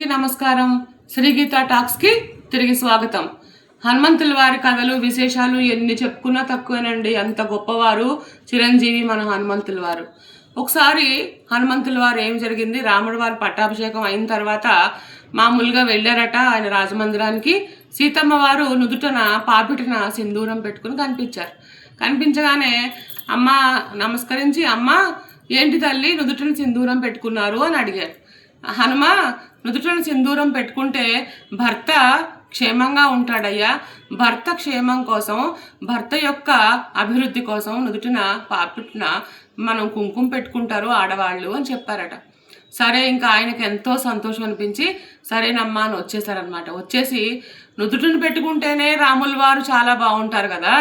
నమస్కారం. శ్రీ గీత టాక్స్ కి తిరిగి స్వాగతం. హనుమంతుల వారి కథలు విశేషాలు ఎన్ని చెప్పుకున్నా తక్కువేనండి. అంత గొప్పవారు చిరంజీవి మన హనుమంతుల వారు. ఒకసారి హనుమంతుల వారు ఏం జరిగింది, రాముడు వారి పట్టాభిషేకం అయిన తర్వాత మామూలుగా వెళ్ళారట ఆయన రాజమందిరానికి. సీతమ్మ వారు నుదుటన పాపిటన సింధూరం పెట్టుకుని కనిపించారు. కనిపించగానే అమ్మ నమస్కరించి, అమ్మ ఏంటి తల్లి నుదుటన సింధూరం పెట్టుకున్నారు అని అడిగారు. హనుమ, నుదుటన సింధూరం పెట్టుకుంటే భర్త క్షేమంగా ఉంటాడయ్యా. భర్త క్షేమం కోసం, భర్త యొక్క అభివృద్ధి కోసం నుదుటిన పాపిటిన మనం కుంకుమ పెట్టుకుంటారు ఆడవాళ్ళు అని చెప్పారట. సరే, ఇంకా ఆయనకు ఎంతో సంతోషం అనిపించి సరేనమ్మా అని వచ్చేసారనమాట. వచ్చేసి నుదుటిని పెట్టుకుంటేనే రాముల వారు చాలా బాగుంటారు కదా,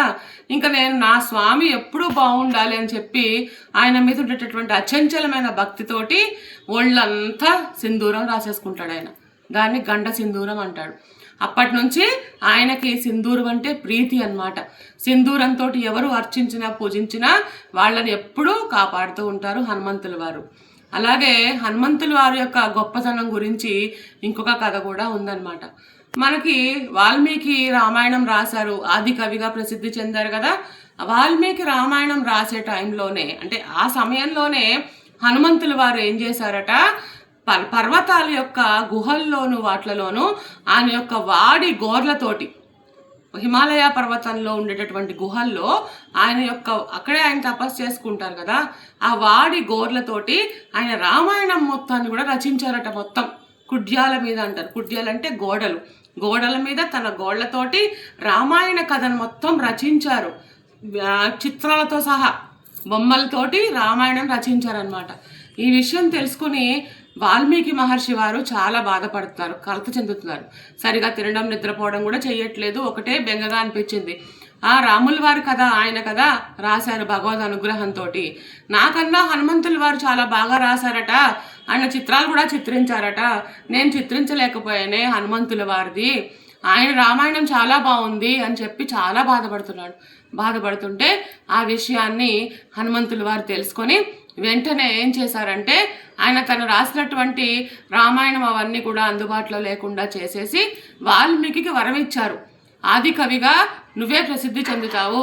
ఇంకా నేను నా స్వామి ఎప్పుడూ బాగుండాలి అని చెప్పి ఆయన మీద ఉండేటటువంటి అచంచలమైన భక్తితోటి ఒళ్ళంతా సింధూరం రాసేసుకుంటాడు ఆయన. దాన్ని గండ సింధూరం అంటాడు. అప్పటి నుంచి ఆయనకి సింధూరం అంటే ప్రీతి అన్నమాట. సింధూరంతో ఎవరు అర్చించినా పూజించినా వాళ్ళని ఎప్పుడూ కాపాడుతూ ఉంటారు హనుమంతుల వారు. అలాగే హనుమంతుల వారి యొక్క గొప్పతనం గురించి ఇంకొక కథ కూడా ఉందన్నమాట. మనకి వాల్మీకి రామాయణం రాశారు, ఆది కవిగా ప్రసిద్ధి చెందారు కదా. వాల్మీకి రామాయణం రాసే టైంలోనే, అంటే ఆ సమయంలోనే హనుమంతుల వారు ఏం చేశారట, పర్వతాల యొక్క గుహల్లోను వాట్లలోను ఆయన యొక్క వాడి గోర్లతోటి, హిమాలయ పర్వతంలో ఉండేటటువంటి గుహల్లో అక్కడే ఆయన తపస్సు చేసుకుంటారు కదా, ఆ వాడి గోర్లతోటి ఆయన రామాయణం మొత్తాన్ని కూడా రచించారట. మొత్తం కుడ్యాల మీద అంటారు, కుడ్యాలంటే గోడలు, గోడల మీద తన గోళ్లతోటి రామాయణ కథను మొత్తం రచించారు. చిత్రాలతో సహా బొమ్మలతోటి రామాయణం రచించారనమాట. ఈ విషయం తెలుసుకుని వాల్మీకి మహర్షి వారు చాలా బాధపడుతున్నారు, కలత చెందుతున్నారు. సరిగా తినడం నిద్రపోవడం కూడా చెయ్యట్లేదు. ఒకటే బెంగగా అనిపించింది. ఆ రాముల వారి కథ ఆయన కదా రాశారు భగవద్ అనుగ్రహంతో, నాకన్నా హనుమంతుల వారు చాలా బాగా రాశారట, ఆయన చిత్రాలు కూడా చిత్రించారట, నేను చిత్రించలేకపోయానే హనుమంతుల వారిది, ఆయన రామాయణం చాలా బాగుంది అని చెప్పి చాలా బాధపడుతున్నాడు. బాధపడుతుంటే ఆ విషయాన్ని హనుమంతుల వారు తెలుసుకొని వెంటనే ఏం చేశారంటే, ఆయన తను రాసినటువంటి రామాయణం అవన్నీ కూడా అందుబాటులో లేకుండా చేసేసి వాల్మీకి వరం ఇచ్చారు. ఆది కవిగా నువ్వే ప్రసిద్ధి చెందుతావు,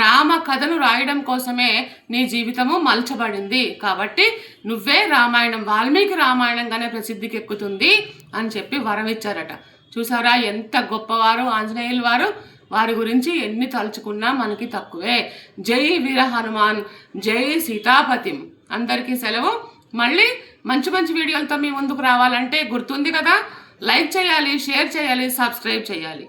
రామ కథను రాయడం కోసమే నీ జీవితము మలచబడింది, కాబట్టి నువ్వే రామాయణం, వాల్మీకి రామాయణంగానే ప్రసిద్ధికి ఎక్కుతుంది అని చెప్పి వరం ఇచ్చారట. చూసారా ఎంత గొప్పవారు ఆంజనేయులు వారు. వారి గురించి ఎన్ని తలుచుకున్నా మనకి తక్కువే. జై వీర హనుమాన్, జై సీతాపతిం. అందరికీ సెలవు. మళ్ళీ మంచి మంచి వీడియోలతో మీ ముందుకు రావాలంటే గుర్తుంది కదా, లైక్ చేయాలి, షేర్ చేయాలి, సబ్స్క్రైబ్ చేయాలి.